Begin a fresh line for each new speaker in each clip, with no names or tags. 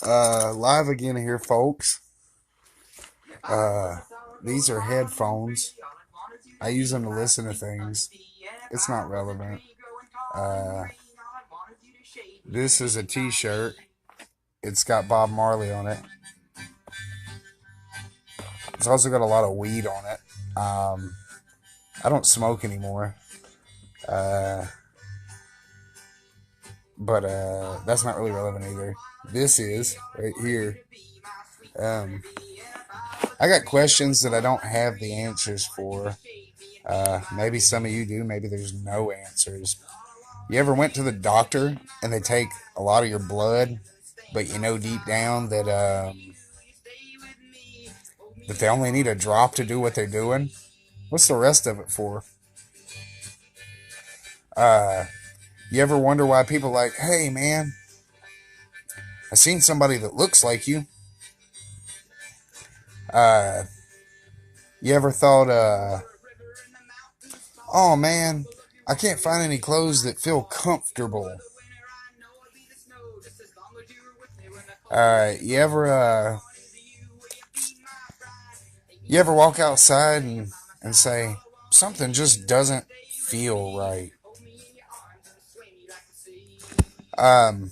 Live again here, folks. Uh, these are headphones. I use them to listen to things. It's not relevant. Uh, this is a t-shirt. It's got Bob Marley on it. It's also got a lot of weed on it. I don't smoke anymore. Uh, but that's not really relevant either. This is right here. Um, I got questions that I don't have the answers for. Maybe some of you do. Maybe there's no answers. You ever went to the doctor and they take a lot of your blood, but you know deep down that they only need a drop to do what they're doing? What's the rest of it for? Uh, you ever wonder why people are like, hey man, I seen somebody that looks like you. Uh, you ever thought, oh man, I can't find any clothes that feel comfortable. You ever walk outside and say something just doesn't feel right? Um,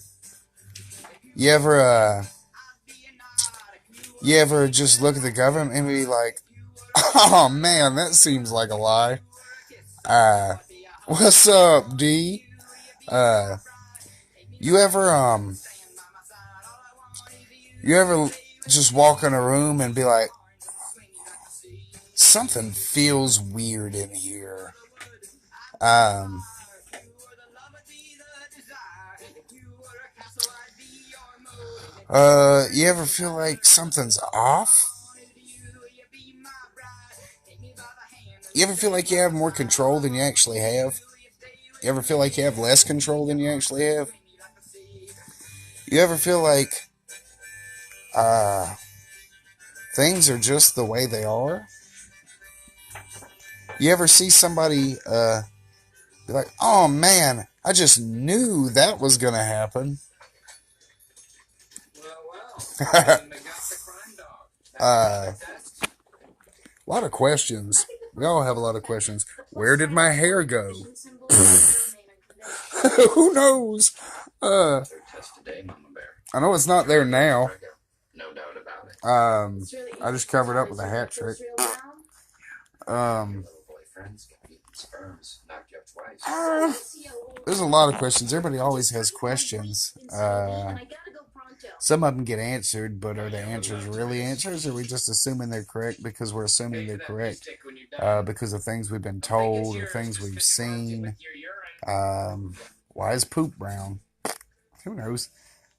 you ever just look at the government and be like, oh man, that seems like a lie. What's up, D? Uh, you ever just walk in a room and be like, something feels weird in here? Um, you ever feel like something's off? You ever feel like you have more control than you actually have? You ever feel like you have less control than you actually have? You ever feel like things are just the way they are? You ever see somebody be like, oh man, I just knew that was going to happen? A lot of questions. We all have a lot of questions. Where did my hair go? Who knows? I know it's not there now. I just covered up with a hat trick. There's a lot of questions. Everybody always has questions. Some of them get answered, but are the answers really answers? Or are we just assuming they're correct because we're assuming they're correct because of things we've been told or things we've seen? Why is poop brown? Who knows?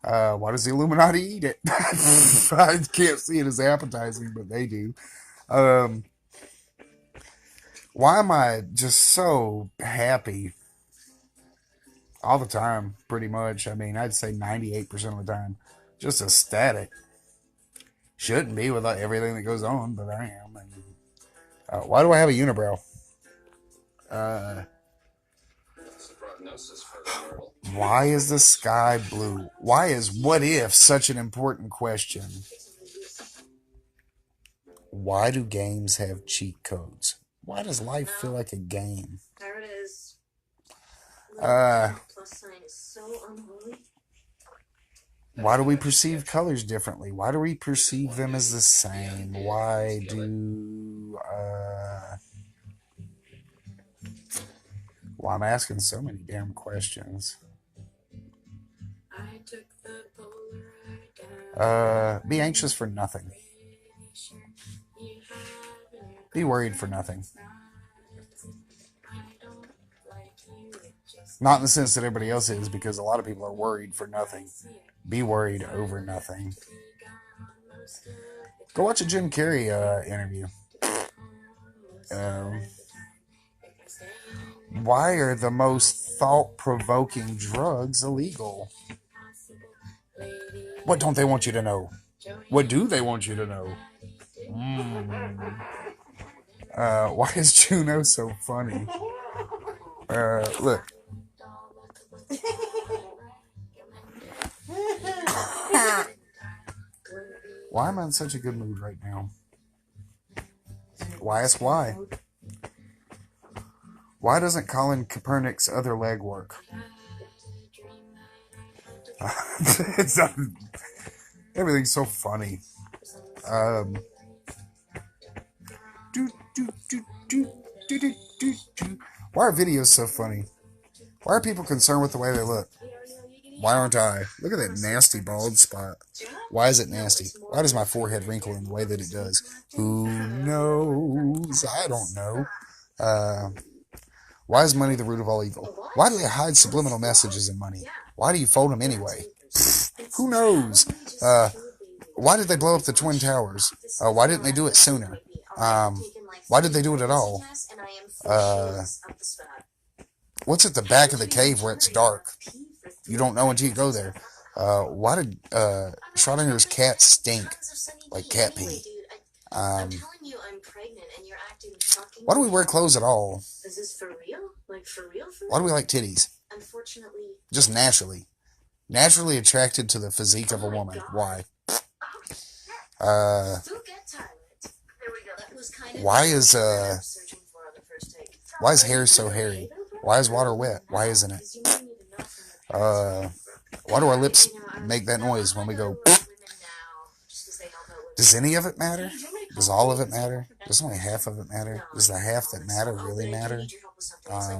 Why does the Illuminati eat it? I can't see it as appetizing, but they do. Why am I just so happy all the time, pretty much? I mean, I'd say 98% of the time. Just ecstatic. Shouldn't be without everything that goes on, but I am. And, why do I have a unibrow? Why is the sky blue? Why is what if such an important question? Why do games have cheat codes? Why does life feel like a game?
There it is.
Plus
sign is so unholy.
Why do we perceive colors differently? Why do we perceive them as the same? Why do well, I'm asking so many damn questions. Be anxious for nothing. Be worried for nothing. Not in the sense that everybody else is, because a lot of people are worried for nothing. Be worried over nothing. Go watch a Jim Carrey interview. Why are the most thought-provoking drugs illegal? What don't they want you to know? What do they want you to know? Why is Juno so funny? Look. Why am I in such a good mood right now? Why ask why? Why doesn't Colin Kaepernick's other leg work? It's not, everything's so funny. Do, do, do, do, do, do, do, do. Why are videos so funny? Why are people concerned with the way they look? Why aren't I? Look at that nasty bald spot. Why is it nasty? Why does my forehead wrinkle in the way that it does? Who knows? I don't know. Why is money the root of all evil? Why do they hide subliminal messages in money? Why do you fold them anyway? Who knows? Why did they blow up the Twin Towers? Why didn't they do it sooner? Why did they do it at all? What's at the back of the cave where it's dark? You don't know until you go there. Why did Schrodinger's cat stink like cat pee? Why do we wear clothes at all?
Is this for real? Like for real?
Why do we like titties?
Unfortunately.
Just naturally. Naturally attracted to the physique of a woman. Why? Why is hair so hairy? Why is water wet? Why isn't it? Why do our lips make that noise when we go? Does any of it matter? Does all of it matter? Does only half of it matter? Does the half that matter really matter? I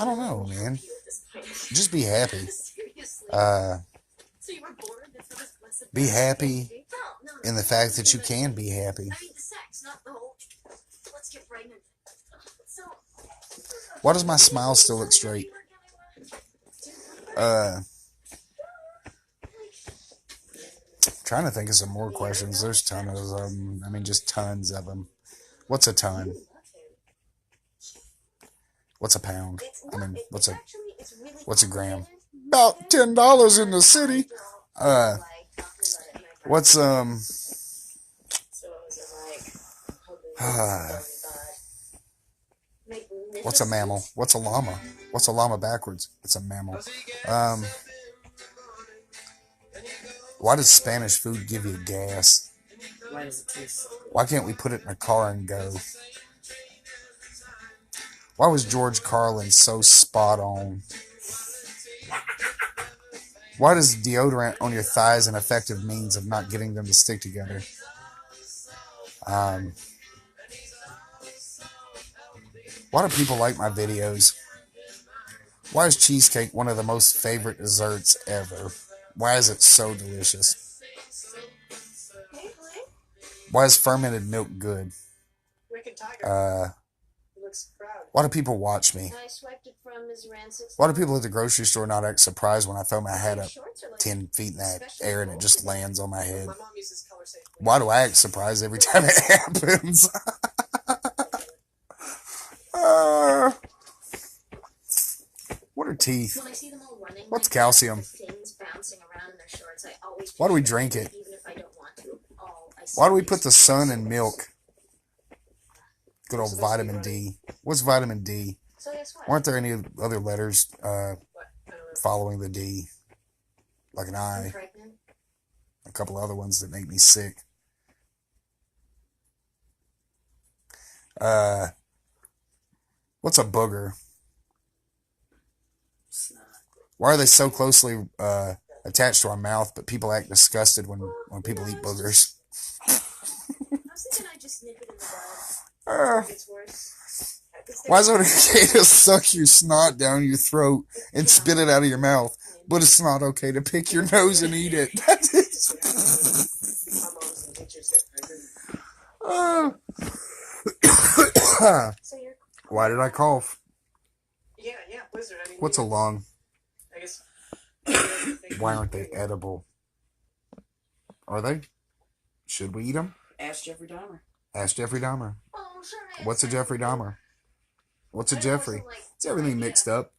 don't know, man. Just be happy. Be happy in the fact that you can be happy. Why does my smile still look straight? Trying to think of some more questions. There's tons of them. I mean, just tons of them. What's a ton? What's a pound? I mean, what's a gram? About $10 in the city. What's what's a mammal? What's a llama? What's a llama backwards? It's a mammal. Why does Spanish food give you gas?
Why does it taste?
Why can't we put it in a car and go? Why was George Carlin so spot on? Why does deodorant on your thighs an effective means of not getting them to stick together? Why do people like my videos? Why is cheesecake one of the most favorite desserts ever? Why is it so delicious? Why is fermented milk good? Why do people watch me? Why do people at the grocery store not act surprised when I throw my hat up 10 feet in the air and it just lands on my head? Why do I act surprised every time it happens? What are teeth? What's calcium? Why do we drink it? Why do we put the sun in milk? Good old vitamin D. What's vitamin D? Aren't there any other letters following the D? Like an I. A couple other ones that make me sick. What's a booger? Why are they so closely attached to our mouth, but people act disgusted when people eat boogers? Why is it okay to suck your snot down your throat and spit it out of your mouth, but it's not okay to pick your nose and eat it? Why did I cough? What's a lung? Why aren't they edible? Are they? Should we eat them?
Ask Jeffrey Dahmer.
Ask Jeffrey Dahmer. What's a Jeffrey Dahmer? What's a Jeffrey? It's everything mixed up.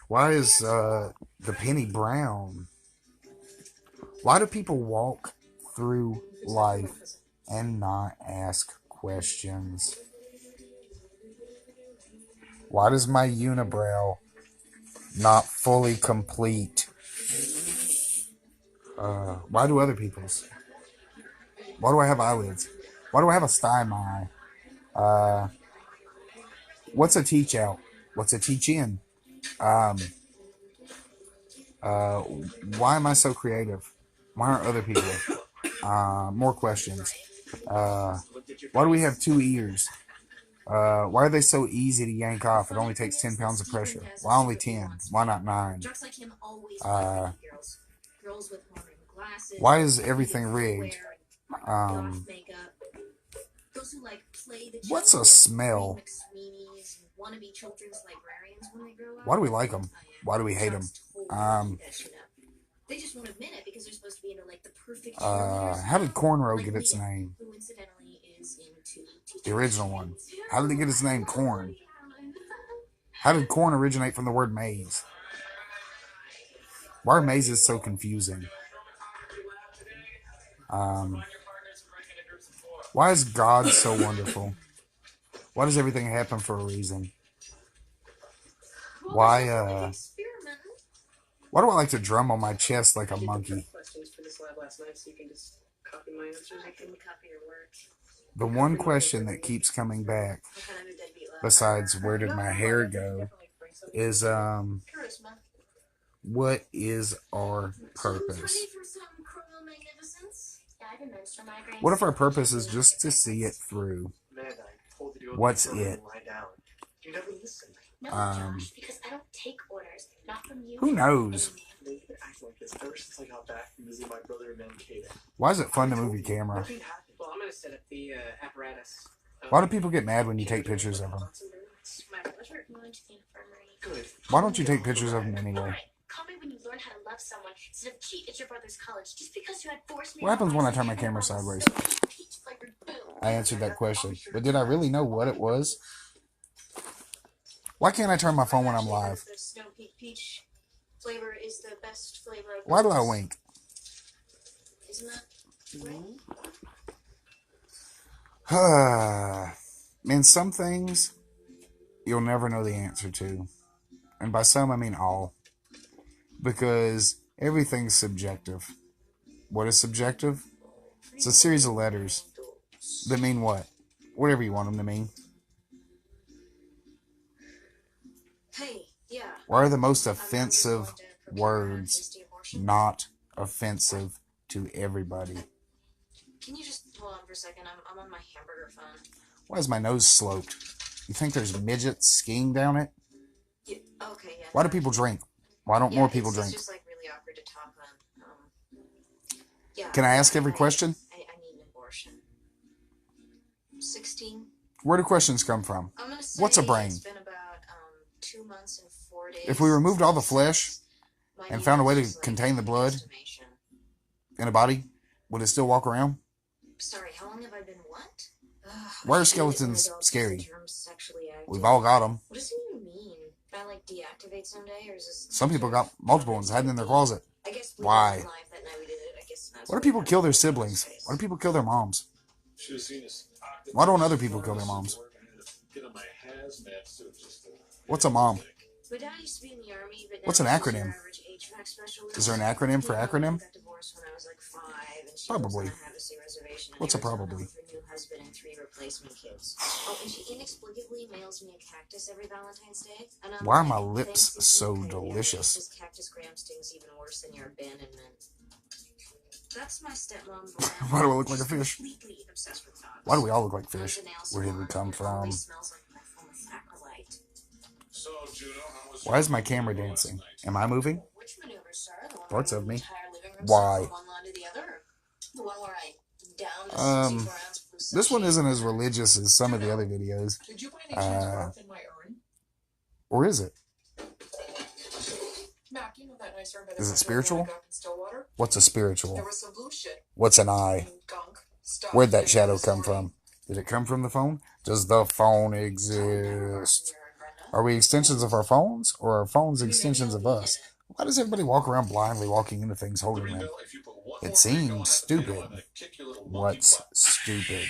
Why is the penny brown? Why do people walk through life and not ask questions? Why does my unibrow not fully complete. Why do other people's? Why do I have eyelids? Why do I have a sty in my eye? What's a teach out? What's a teach in? Why am I so creative? Why aren't other people? More questions. Why do we have 2 ears? Why are they so easy to yank off? It only takes 10 pounds of pressure. Why only 10? Why not 9? Why is everything rigged? What's a smell? Why do we like them? Why do we hate them?
They just won't admit it because they're supposed to be into like the perfect.
How did cornrow get its name? The original one. How did it get its name, corn? How did corn originate from the word maize? Why are mazes so confusing? Why is God so wonderful? Why does everything happen for a reason? Why do I like to drum on my chest like a monkey? The one question that keeps coming back, besides where did my hair go, is what is our purpose? What if our purpose is just to see it through? What's it?
Because I don't take orders, not from you.
Who knows? Why is it fun to move your camera?
Well, I'm gonna set up the apparatus.
Why do people get mad when you take pictures of them?
My pleasure. Going to the infirmary.
Good.
Why don't you take pictures of them anyway?
Alright, call me when you learn how to love someone instead of cheat at your brother's college just because you had forced me.
What happens when I turn my camera sideways? I answered that question, but did I really know what it was? Why can't I turn my phone when I'm live?
The Snow Peach flavor is the best flavor.
Why do I wink?
Isn't that right?
Man, some things you'll never know the answer to. And by some, I mean all. Because everything's subjective. What is subjective? It's a series of letters that mean what? Whatever you want them to mean.
Hey, yeah.
Why are the most offensive words not offensive to everybody?
Can you just hold on for a second? I'm on my hamburger phone.
Why is my nose sloped? You think there's midgets skiing down it?
Yeah, okay, yeah.
Why do people drink? Why don't more people drink?
It's just like really awkward to talk on. Yeah.
Can I ask every question?
I need an abortion. 16.
Where do questions come from?
I'm gonna say
What's a brain?
It's been about 2 months and 4 days.
If we removed all the flesh and found a way to contain the blood in a body, would it still walk around?
Sorry, how long have I been what?
Why are skeletons scary? We've all got them.
What does it even mean? Can I like deactivate someday, or is this?
Some people got multiple ones hiding in their closet.
I guess
Why?
That night we did it. I guess
Why do people kill their siblings? Why do people kill their moms? Why don't other people kill their moms? What's a mom?
My dad used to be in the army, but now
What's an
he's
acronym?
our average HVAC specialist.
Is there an acronym for acronym?
I got divorced when I was like 5, and she
Probably.
lives on a Havasu reservation in
What's a
Arizona
probably?
with her new husband and 3 replacement kids. Oh, and she inexplicably mails me a cactus every Valentine's Day. And I'm
Why are
like,
my lips
thanks,
so
okay, yeah,
delicious?
This cactus gram stings even worse than your abandonment. That's my stepmom. Gwen.
Why do I look like a fish?
Completely obsessed with dogs.
Why do we all look like
Runs
fish?
a nail
Where did we
salon
come
and
from?
always smells like methylmethacrolite.
Why is my camera dancing? Am I moving?
Which maneuver, sir? The one
Parts
where
of
the
me.
entire living room
Why?
sits from one lawn to the other? The one where I down the 64 ounce blue
This one
sachet?
isn't as religious as some of the other videos.
Did you by any chance growth in my urn?
Or is it?
Mac, you know that nice urn by the
Is it
central
spiritual?
water gap in Stillwater?
What's a spiritual?
There was some blue shit
What's an eye?
and gunk stuff.
Where'd that
in
shadow
the
come
story.
from? Did it come from the phone? Does the phone exist? Are we extensions of our phones, or are phones extensions of us? Why does everybody walk around blindly walking into things holding them? It seems stupid. What's stupid?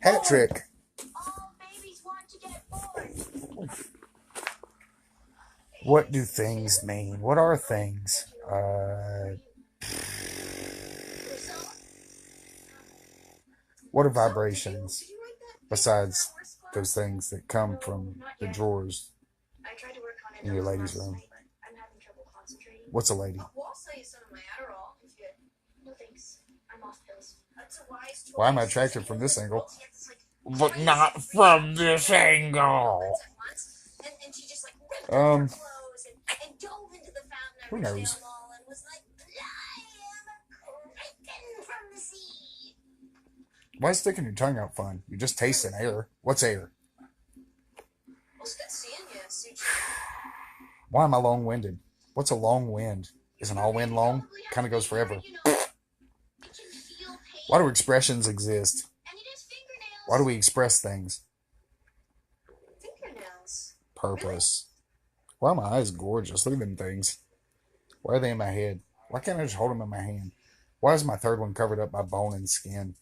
Hat trick. What do things mean? What are things? What are vibrations besides those things that come from the drawers
I tried to work on it
in your ladies' room?
but I'm having trouble concentrating.
What's a lady?
Well, I'll sell you some of my Adderall if you. No thanks. I'm off pills. That's a wise choice.
Why am I attracted from this angle? But not from this angle.
And she just like ripped off her clothes and dove into the fountain.
Who knows?
And was like, I am kraken from the sea.
Why is sticking your tongue out fun? You're just tasting air. What's air?
Well, it's good seeing you, Suchi.
Why am I long-winded? What's a long wind? Isn't all wind long? Kind of goes forever. Why do expressions exist? Why do we express things?
Fingernails.
Purpose. Why are my eyes gorgeous? Look at them things. Why are they in my head? Why can't I just hold them in my hand? Why is my third one covered up by bone and skin?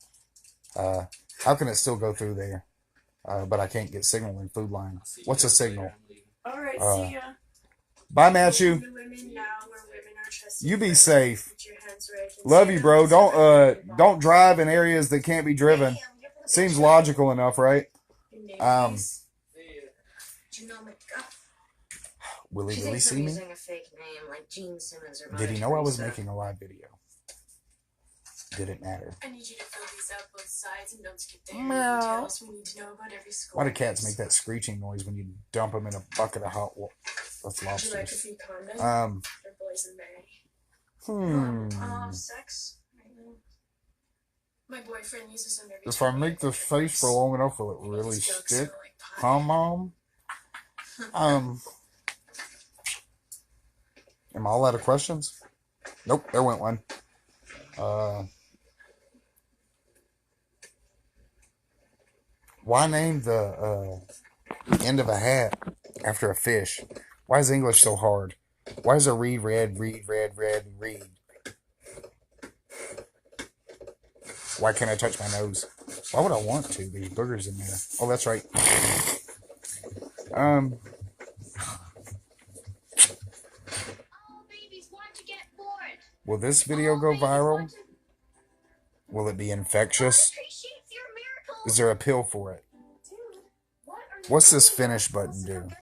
How can it still go through there? But I can't get signal in food line. What's a signal?
All right, see ya.
Bye, Matthew.
Women now where women are trusted.
You be safe.
Put your hands where I can
Love
see
you,
them.
bro. Don't drive in areas that can't be driven. Seems logical enough, right? Will he really see me?
Using a fake name like Gene Simmons or
Did he know I was making a live video? Did it matter?
I need you to fill these out both sides and don't skip the
Meow.
details. We need to know about every score.
Why do cats make that screeching noise when you dump them in a bucket of hot water? That's
Would you like a
lobsters.
few condoms? They're boysenberry. Sex? My boyfriend uses them every
If
time
I
we
make
have
this
different
face for
drinks.
long enough, will it
His
really
jokes
stick?
smell like pie.
Huh, Mom? Am I all out of questions? Nope, there went one. Why name the end of a hat after a fish? Why is English so hard? Why is a reed red, reed, red, red, reed? Why can't I touch my nose? Why would I want to? There's boogers in there. Oh, that's right.
Oh, babies, why'd you get bored?
Will this video go viral? Will it be infectious?
Appreciate your miracle.
Is there a pill for it?
Dude, what are you
What's this
doing?
finish button do?